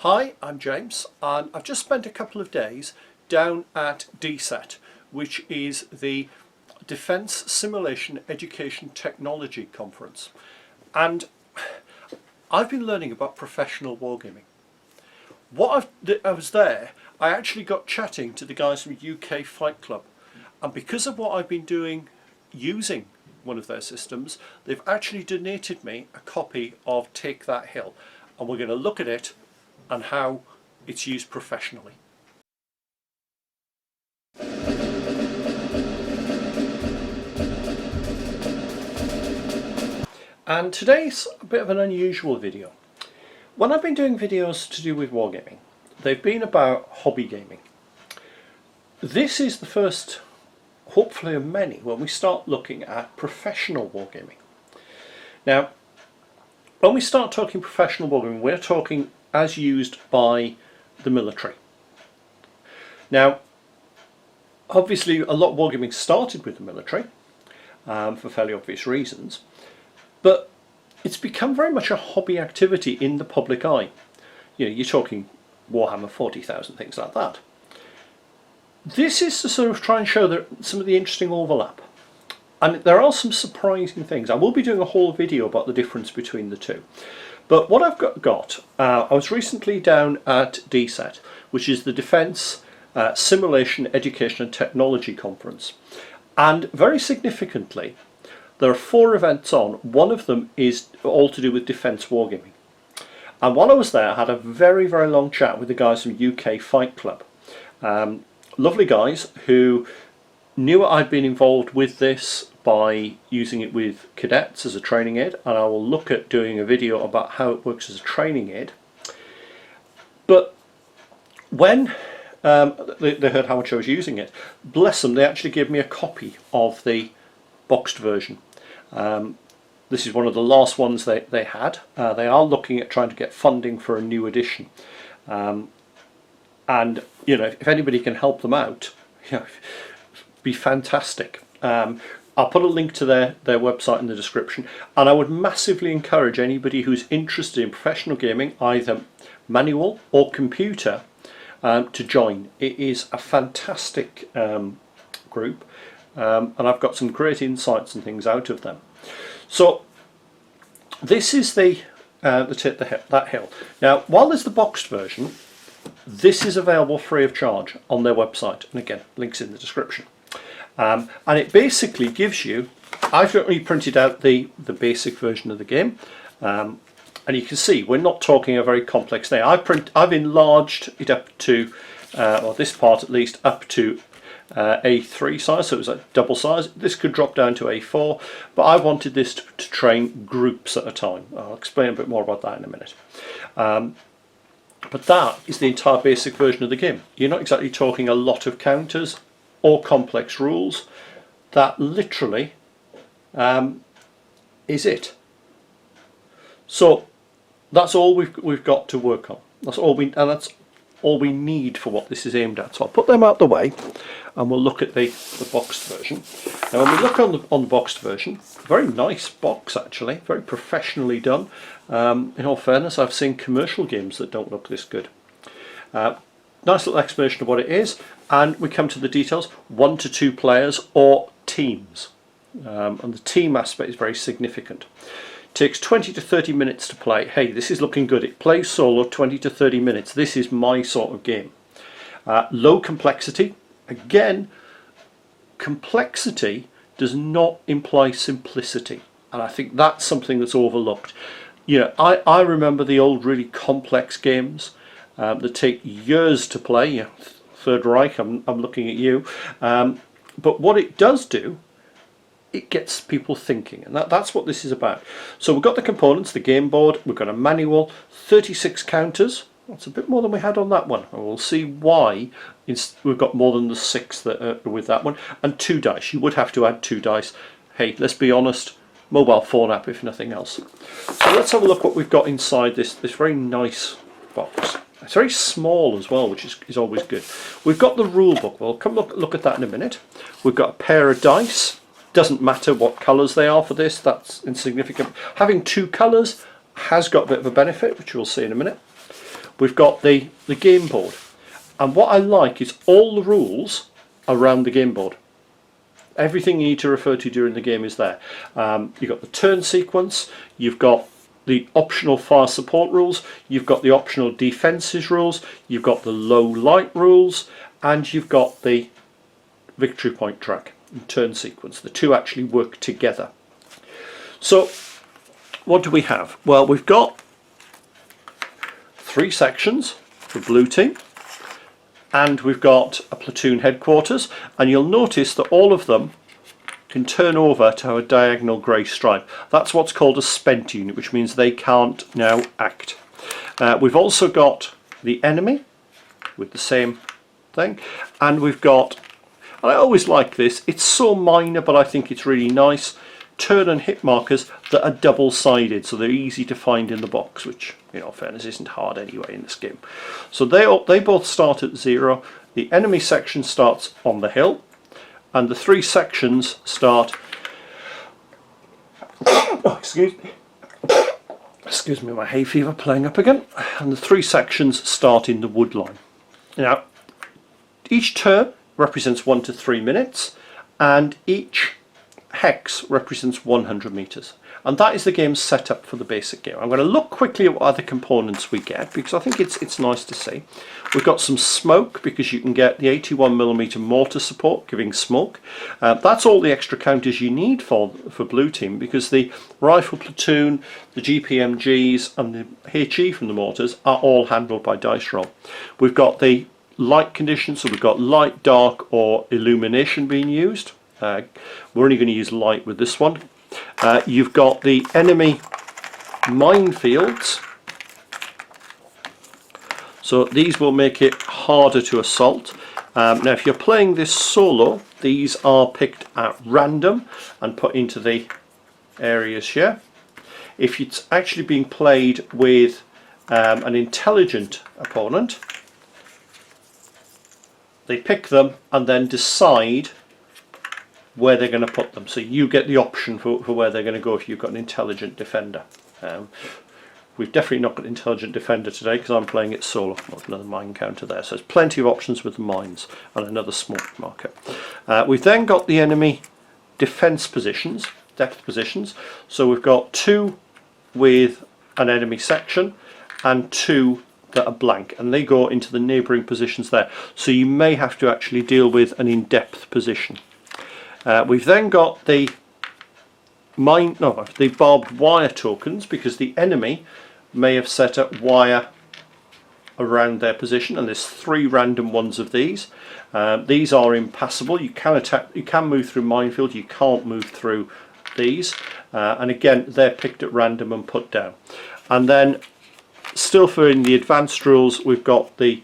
Hi, I'm James, and I've just spent a couple of days down at DSET, which is the Defence Simulation Education Technology Conference. And I've been learning about professional wargaming. I was there, I actually got chatting to the guys from UK Fight Club, and because of what I've been doing using one of their systems, they've actually donated me a copy of Take That Hill, and we're going to look at it and how it's used professionally. And today's a bit of an unusual video. When I've been doing videos to do with wargaming, they've been about hobby gaming. This is the first, hopefully of many, when we start looking at professional wargaming. Now, when we start talking professional wargaming, we're talking as used by the military. Now, obviously a lot of wargaming started with the military for fairly obvious reasons, but it's become very much a hobby activity in the public eye. You know, you're talking Warhammer 40,000, things like that. This is to sort of try and show some of the interesting overlap. And there are some surprising things. I will be doing a whole video about the difference between the two. But what I've I was recently down at DSET, which is the Defence Simulation Education and Technology Conference. And very significantly, there are 4 events on. One of them is all to do with defence wargaming. And while I was there, I had a very, very long chat with the guys from UK Fight Club. Lovely guys who knew I'd been involved with this by using it with cadets as a training aid, and I will look at doing a video about how it works as a training aid. But when they heard how much I was using it, bless them, they actually gave me a copy of the boxed version. This is one of the last ones they had. They are looking at trying to get funding for a new edition, and you know, if anybody can help them out, you know, be fantastic. I'll put a link to their website in the description, and I would massively encourage anybody who's interested in professional gaming, either manual or computer, to join. It is a fantastic group, and I've got some great insights and things out of them. So this is that hill. Now, while there's the boxed version, this is available free of charge on their website, and again, links in the description. And it basically gives you, I've only printed out the basic version of the game, and you can see we're not talking a very complex thing. I've enlarged it up to, or this part at least, up to A3 size, so it was a double size. This could drop down to A4, but I wanted this to train groups at a time. I'll explain a bit more about that in a minute. But that is the entire basic version of the game. You're not exactly talking a lot of counters or complex rules. That literally is it. So that's all we've got to work on. That's all we need for what this is aimed at. So I'll put them out the way, and we'll look at the boxed version. Now, when we look on the boxed version, very nice box actually, very professionally done. In all fairness, I've seen commercial games that don't look this good. Nice little explanation of what it is, and we come to the details. 1 to 2 players or teams, and the team aspect is very significant. Takes 20 to 30 minutes to play. Hey, this is looking good. It plays solo 20 to 30 minutes. This is my sort of game. Low complexity. Again, complexity does not imply simplicity, and I think that's something that's overlooked. You know, I remember the old really complex games that take years to play. Yeah, Third Reich, I'm looking at you. But what it does do, it gets people thinking, and that's what this is about. So we've got the components, the game board, we've got a manual, 36 counters. That's a bit more than we had on that one, and we'll see why we've got more than the 6 that are with that one. And 2 dice. You would have to add 2 dice. Hey, let's be honest, mobile phone app if nothing else. So let's have a look what we've got inside this very nice box. It's very small as well, which is always good. We've got the rule book. We'll come look at that in a minute. We've got a pair of dice. Doesn't matter what colours they are for this, that's insignificant. Having 2 colours has got a bit of a benefit, which we'll see in a minute. we've got the game board. And what I like is all the rules around the game board. Everything you need to refer to during the game is there. You've got the turn sequence, you've got the optional fire support rules, you've got the optional defenses rules, you've got the low light rules, and you've got the victory point track and turn sequence. The two actually work together. So what do we have? Well, we've got 3 sections for blue team, and we've got a platoon headquarters, and you'll notice that all of them can turn over to have a diagonal grey stripe. That's what's called a spent unit, which means they can't now act. We've also got the enemy with the same thing, and we've got, and I always like this, it's so minor but I think it's really nice, turn and hit markers that are double-sided, so they're easy to find in the box, which, in all fairness, isn't hard anyway in this game. So they both start at 0. The enemy section starts on the hill, and the 3 sections start excuse me, my hay fever playing up again, and the 3 sections start in the wood line. Now, each turn represents 1 to 3 minutes, and each hex represents 100 meters, and that is the game's setup for the basic game. I'm going to look quickly at what other components we get, because I think it's nice to see. We've got some smoke, because you can get the 81mm mortar support giving smoke. That's all the extra counters you need for blue team, because the rifle platoon, the GPMGs and the HE from the mortars are all handled by dice roll. We've got the light conditions, so we've got light, dark or illumination being used. We're only going to use light with this one. You've got the enemy minefields, so these will make it harder to assault. Now if you're playing this solo, these are picked at random and put into the areas here. If it's actually being played with an intelligent opponent, they pick them and then decide where they're going to put them, so you get the option for where they're going to go if you've got an intelligent defender. We've definitely not got an intelligent defender today because I'm playing it solo. There's another mine counter there, so there's plenty of options with the mines and another smoke marker. We've then got the enemy defense positions, depth positions, so we've got 2 with an enemy section and 2 that are blank, and they go into the neighbouring positions there, so you may have to actually deal with an in-depth position. We've then got the barbed wire tokens, because the enemy may have set up wire around their position, and there's 3 random ones of these. These are impassable. You can attack, you can move through minefield, you can't move through these, and again they're picked at random and put down. And then still for in the advanced rules, we've got the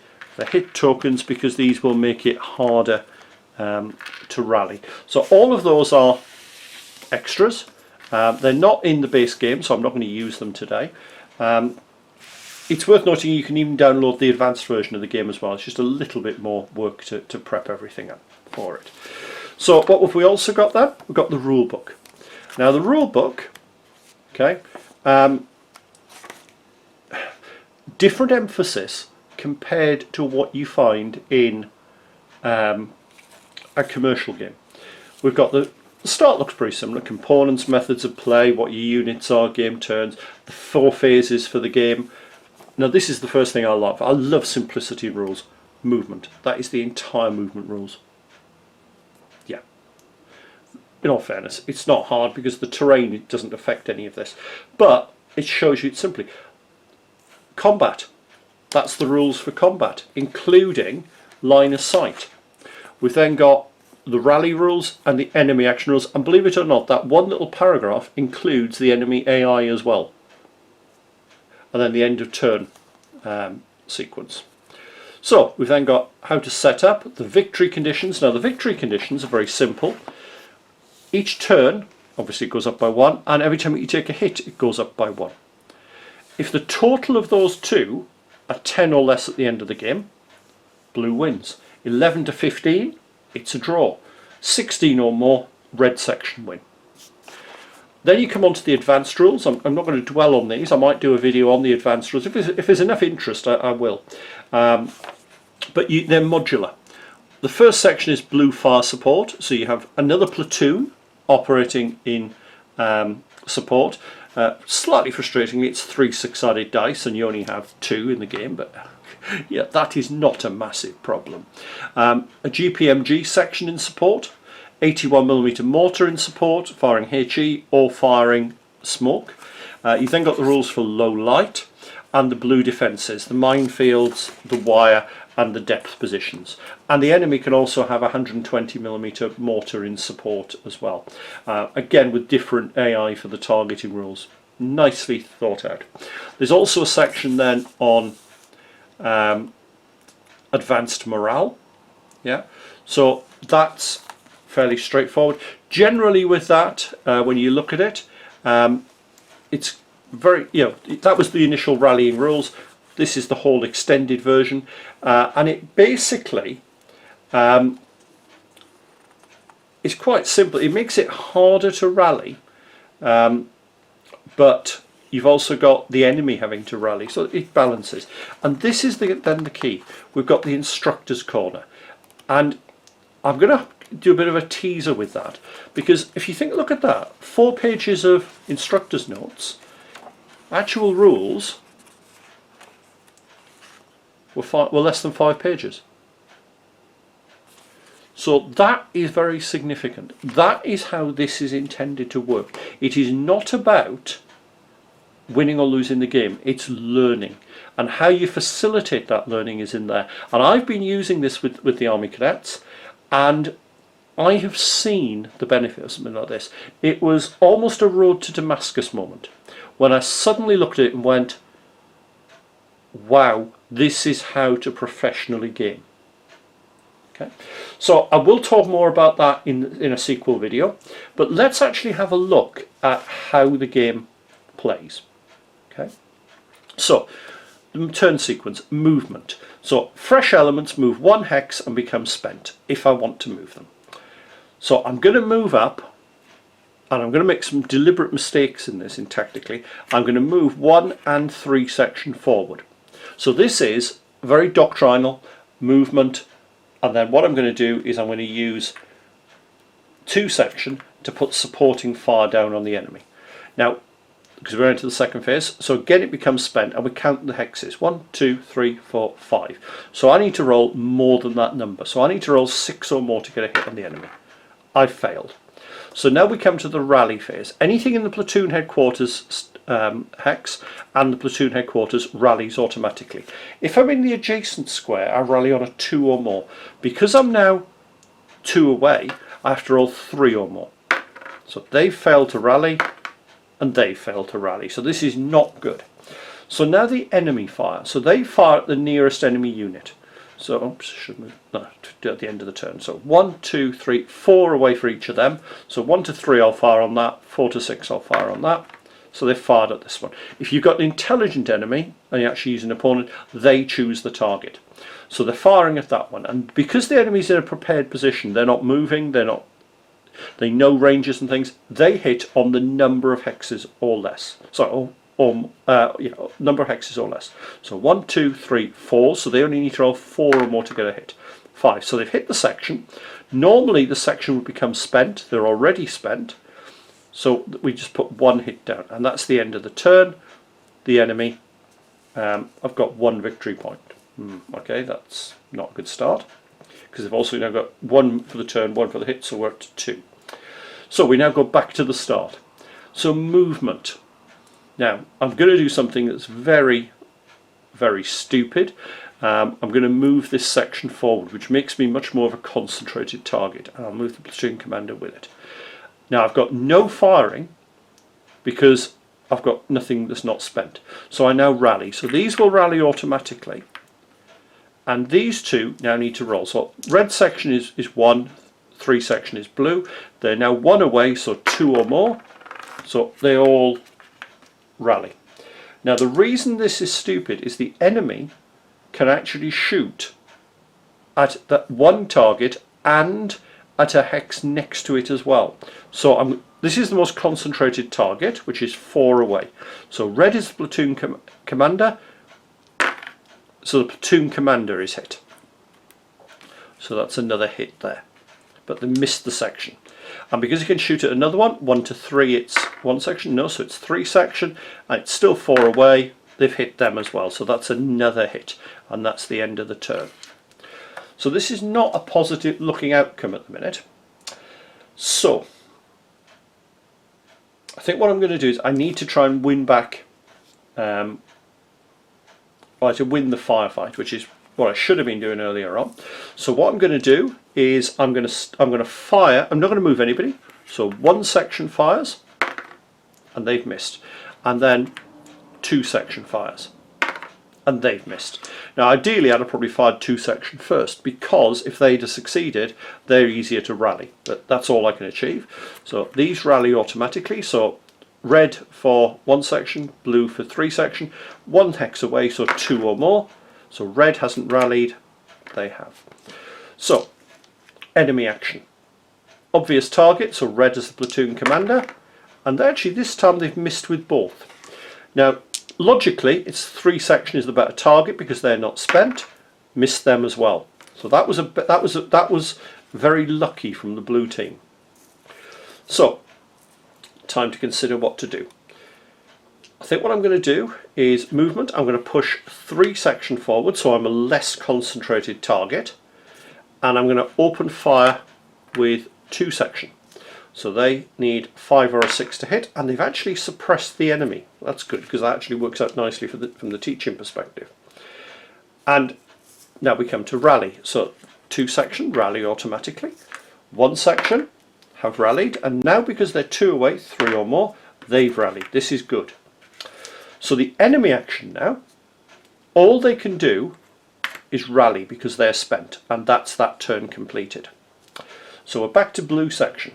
hit tokens, because these will make it harder to rally. So all of those are extras. They're not in the base game, so I'm not going to use them today. It's worth noting you can even download the advanced version of the game as well. It's just a little bit more work to prep everything up for it. So what have we also got then? We've got the rule book. Now the rule book, okay, different emphasis compared to what you find in a commercial game. We've got the start looks pretty similar: components, methods of play, what your units are, game turns, the 4 phases for the game. Now this is the first thing I love. I love simplicity rules. Movement. That is the entire movement rules. Yeah. In all fairness, it's not hard because the terrain, it doesn't affect any of this. But it shows you it simply. Combat. That's the rules for combat, including line of sight. We've then got the rally rules and the enemy action rules, and believe it or not, that one little paragraph includes the enemy AI as well. And then the end of turn sequence. So we've then got how to set up the victory conditions. Now the victory conditions are very simple. Each turn obviously it goes up by 1, and every time you take a hit it goes up by 1. If the total of those 2 are 10 or less at the end of the game, blue wins. 11 to 15, it's a draw. 16 or more, red section win. Then you come on to the advanced rules. I'm not going to dwell on these. I might do a video on the advanced rules. If there's enough interest, I will. But they're modular. The first section is blue fire support. So you have another platoon operating in support. Slightly frustratingly, it's 3 6-sided dice and you only have 2 in the game, but yeah, that is not a massive problem. A GPMG section in support. 81mm mortar in support, firing HE or firing smoke. You've then got the rules for low light and the blue defences, the minefields, the wire and the depth positions. And the enemy can also have a 120mm mortar in support as well. Again, with different AI for the targeting rules. Nicely thought out. There's also a section then on advanced morale. Yeah, so that's fairly straightforward. Generally with that, when you look at it, it's very, that was the initial rallying rules. This is the whole extended version, and it basically is quite simple. It makes it harder to rally, but you've also got the enemy having to rally, so it balances. And this is then the key. We've got the instructor's corner, and I'm going to do a bit of a teaser with that, because if you look at that, 4 pages of instructor's notes, actual rules were less than 5 pages. So that is very significant. That is how this is intended to work. It is not about winning or losing the game, it's learning, and how you facilitate that learning is in there. And I've been using this with the Army Cadets, and I have seen the benefit of something like this. It was almost a road to Damascus moment when I suddenly looked at it and went, wow, this is how to professionally game. Okay, so I will talk more about that in a sequel video, but let's actually have a look at how the game plays. Okay, so the turn sequence, movement. So fresh elements move 1 hex and become spent if I want to move them. So I'm going to move up, and I'm going to make some deliberate mistakes in this tactically. I'm going to move 1 and 3 section forward. So this is very doctrinal movement, and then what I'm going to do is I'm going to use 2 section to put supporting fire down on the enemy. Now, because we're into the second phase, so again it becomes spent, and we count the hexes. 1, 2, 3, 4, 5. So I need to roll more than that number. So I need to roll 6 or more to get a hit on the enemy. I failed. So now we come to the rally phase. Anything in the platoon headquarters hex and the platoon headquarters rallies automatically. If I'm in the adjacent square, I rally on a 2 or more. Because I'm now 2 away, I have to roll 3 or more. So they failed to rally, and they failed to rally. So this is not good. So now the enemy fire. So they fire at the nearest enemy unit. So, oops, should move, no, do it at the end of the turn. So 1, 2, 3, 4 away for each of them. So 1 to 3 I'll fire on that, 4 to 6 I'll fire on that. So they fired at this one. If you've got an intelligent enemy and you actually use an opponent, they choose the target. So they're firing at that one. And because the enemy's in a prepared position, they're not moving, they know ranges and things, they hit on the number of hexes or less. So, number of hexes or less. So 1, 2, 3, 4. So they only need to roll 4 or more to get a hit. 5. So they've hit the section. Normally the section would become spent. They're already spent. So we just put 1 hit down, and that's the end of the turn. The enemy, I've got 1 victory point. Okay, that's not a good start, because they've also now got 1 for the turn, 1 for the hit, so we're at 2. So we now go back to the start. So movement. Now, I'm going to do something that's very, very stupid. I'm going to move this section forward, which makes me much more of a concentrated target, and I'll move the platoon commander with it. Now, I've got no firing because I've got nothing that's not spent. So I now rally. So these will rally automatically, and these 2 now need to roll. So red section is 1, 3 section is blue. They're now 1 away, so 2 or more. So they all rally. Now the reason this is stupid is the enemy can actually shoot at that 1 target and at a hex next to it as well. So this is the most concentrated target, which is 4 away. So red is the platoon commander, so the platoon commander is hit. So that's another hit there. But they missed the section. And because you can shoot at another one, 1 to 3, it's 1 section. No, so it's 3 section, and it's still 4 away. They've hit them as well, so that's another hit, and that's the end of the turn. So this is not a positive looking outcome at the minute. So I think what I'm going to do is I need to try and win back, to win the firefight, which is what I should have been doing earlier on. So what I'm going to do is I'm going to fire. I'm not going to move anybody. So 1 section fires, and they've missed, and then 2 section fires, and they've missed. Now ideally I'd have probably fired 2 section first, because if they'd have succeeded, they're easier to rally, but that's all I can achieve. So these rally automatically, so red for 1 section, blue for 3 section, 1 hex away, so 2 or more. So red hasn't rallied, they have. So enemy action, obvious target, so red is the platoon commander, and actually this time they've missed with both. Now logically, it's 3 section is the better target because they're not spent. Missed them as well. So that was very lucky from the blue team. So, time to consider what to do. I think what I'm going to do is movement. I'm going to push 3 section forward, so I'm a less concentrated target, and I'm going to open fire with 2 section. So they need 5 or a 6 to hit, and they've actually suppressed the enemy. That's good, because that actually works out nicely from the teaching perspective. And now we come to rally. So 2 section, rally automatically. 1 section, have rallied, and now because they're 2 away, 3 or more, they've rallied. This is good. So the enemy action now, all they can do is rally because they're spent, and that's that turn completed. So we're back to blue section.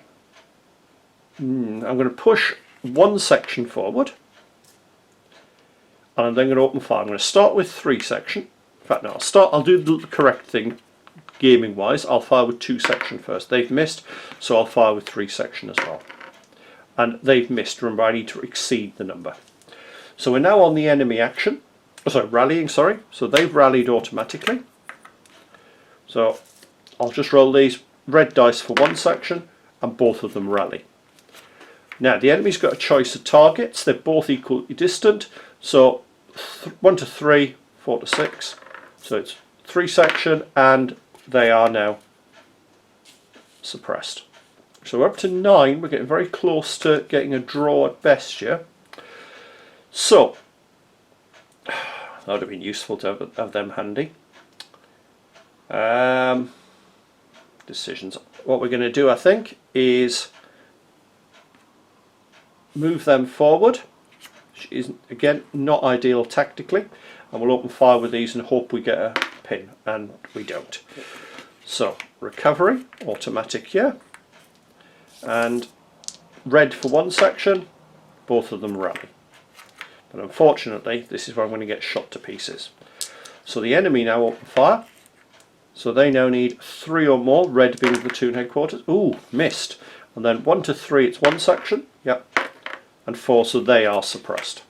I'm going to push 1 section forward, and I'm then going to open fire. I'm going to start with 3 section. In fact, no, I'll do the correct thing gaming wise. I'll fire with 2 section first. They've missed, so I'll fire with 3 section as well. And they've missed. Remember, I need to exceed the number. So we're now on the enemy action. Oh, sorry, rallying, sorry. So they've rallied automatically. So I'll just roll these red dice for 1 section, and both of them rally. Now the enemy's got a choice of targets. They're both equally distant, so 1 to 3, 4 to 6. So it's 3 section, and they are now suppressed. So we're up to 9. We're getting very close to getting a draw at best here. So that would have been useful to have them handy. Decisions. What we're going to do, I think, is move them forward, which is again not ideal tactically, and we'll open fire with these and hope we get a pin, and we don't. So recovery automatic here, and red for 1 section, both of them rally, but unfortunately this is where I'm going to get shot to pieces. So the enemy now open fire, so they now need 3 or more, red being the platoon headquarters. Ooh, missed. And then 1 to 3 it's 1 section, yep, and 4, so they are suppressed.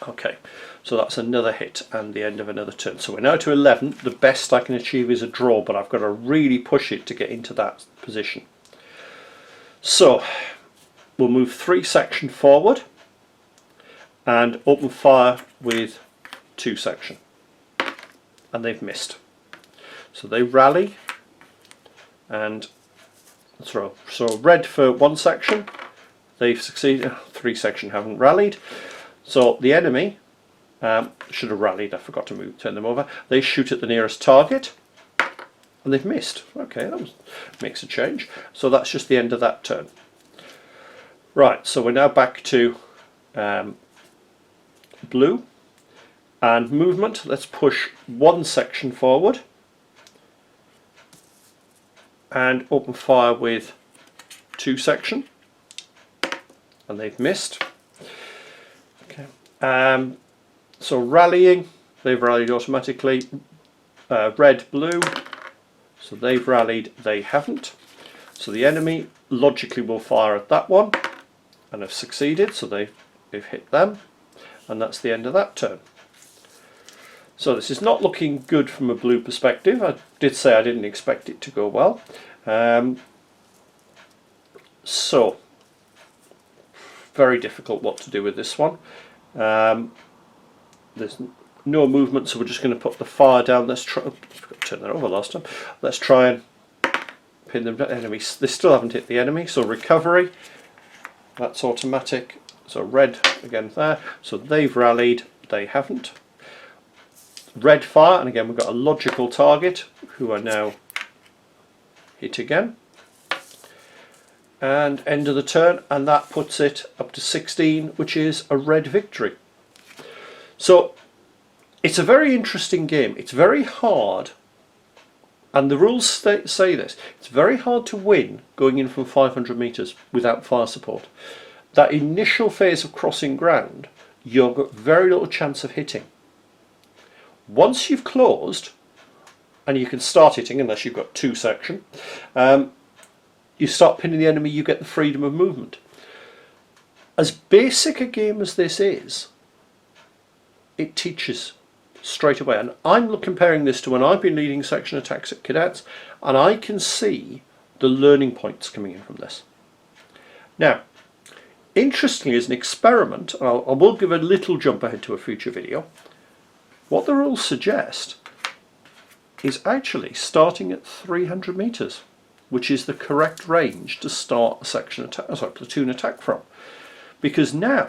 Okay, so that's another hit and the end of another turn. So we're now to 11. The best I can achieve is a draw, but I've got to really push it to get into that position. So we'll move 3 section forward and open fire with 2 section, and they've missed. So they rally and throw. So red for 1 section, they've succeeded. 3 section haven't rallied. So the enemy should have rallied. I forgot to turn them over. They shoot at the nearest target, and they've missed. Okay, that makes a change. So that's just the end of that turn. Right, so we're now back to blue, and movement. Let's push 1 section forward and open fire with 2 section, and they've missed. Okay. So rallying, they've rallied automatically. Red, blue, so they've rallied, they haven't. So the enemy logically will fire at that one and have succeeded, so they've hit them, and that's the end of that turn. So this is not looking good from a blue perspective. I did say I didn't expect it to go well. So very difficult what to do with this one. There's no movement, so we're just going to put the fire down. Let's try. Turn that over last time. Let's try and pin them down. Enemies. They still haven't hit the enemy, so recovery. That's automatic. So red again there. So they've rallied. They haven't. Red fire, and again we've got a logical target who are now hit again. And end of the turn, and that puts it up to 16, which is a red victory. So it's a very interesting game. It's very hard, and the rules say this, it's very hard to win going in from 500 meters without fire support. That initial phase of crossing ground, you've got very little chance of hitting. Once you've closed, and you can start hitting unless you've got two section, you start pinning the enemy, you get the freedom of movement. As basic a game as this is, it teaches straight away. And I'm comparing this to when I've been leading section attacks at cadets, and I can see the learning points coming in from this. Now, interestingly, as an experiment, I will give a little jump ahead to a future video, what the rules suggest is actually starting at 300 meters, which is the correct range to start a section attack, platoon attack from. Because now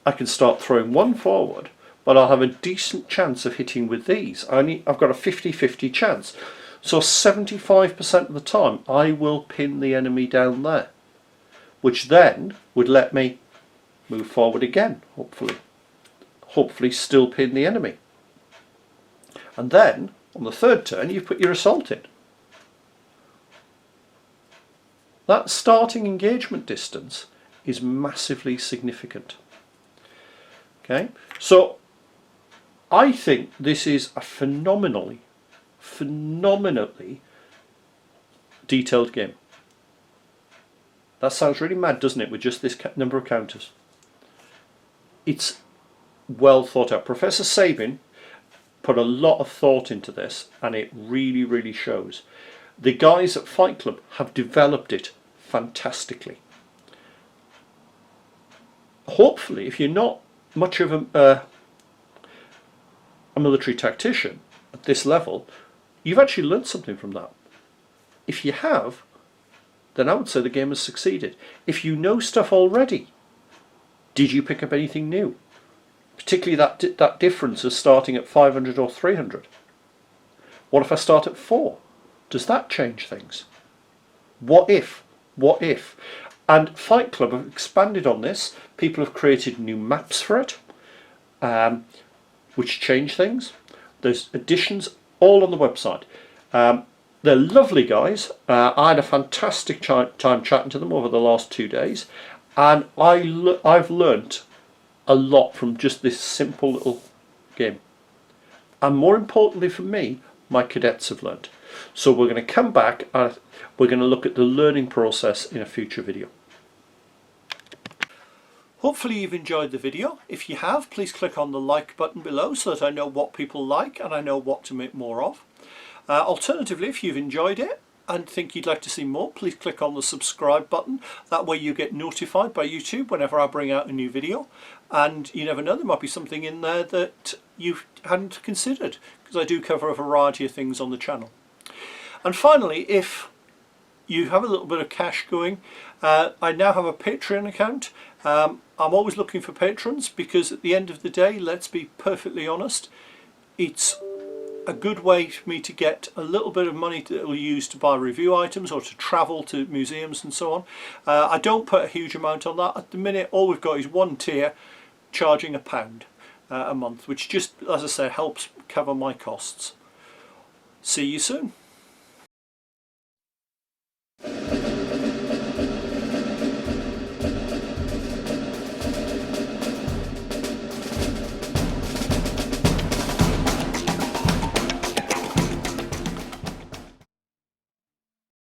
I can start throwing one forward, but I'll have a decent chance of hitting with these. I've got a 50-50 chance. So 75% of the time I will pin the enemy down there, which then would let me move forward again, hopefully still pin the enemy. And then on the third turn you put your assault in. That starting engagement distance is massively significant. Okay, so I think this is a phenomenally detailed game. That sounds really mad, doesn't it, with just this number of counters? It's well thought out. Professor Sabin put a lot of thought into this, and it really shows. The guys at Fight Club have developed it fantastically. Hopefully, if you're not much of a military tactician at this level, you've actually learned something from that. If you have, then I would say the game has succeeded. If you know stuff already, did you pick up anything new? Particularly that difference of starting at 500 or 300. What if I start at 4? Does that change things? What if? What if? And Fight Club have expanded on this. People have created new maps for it, which change things. There's additions all on the website. They're lovely guys. I had a fantastic time chatting to them over the last 2 days, and I've learnt a lot from just this simple little game. And more importantly for me, my cadets have learnt. So we're going to come back and we're going to look at the learning process in a future video. Hopefully you've enjoyed the video. If you have, please click on the like button below so that I know what people like and I know what to make more of. Alternatively, if you've enjoyed it and think you'd like to see more, please click on the subscribe button. That way you get notified by YouTube whenever I bring out a new video. And you never know, there might be something in there that you hadn't considered, because I do cover a variety of things on the channel. And finally, if you have a little bit of cash going, I now have a Patreon account. I'm always looking for patrons, because at the end of the day, let's be perfectly honest, it's a good way for me to get a little bit of money that will use to buy review items or to travel to museums and so on. I don't put a huge amount on that. At the minute, all we've got is one tier charging £1 a month, which just, as I say, helps cover my costs. See you soon.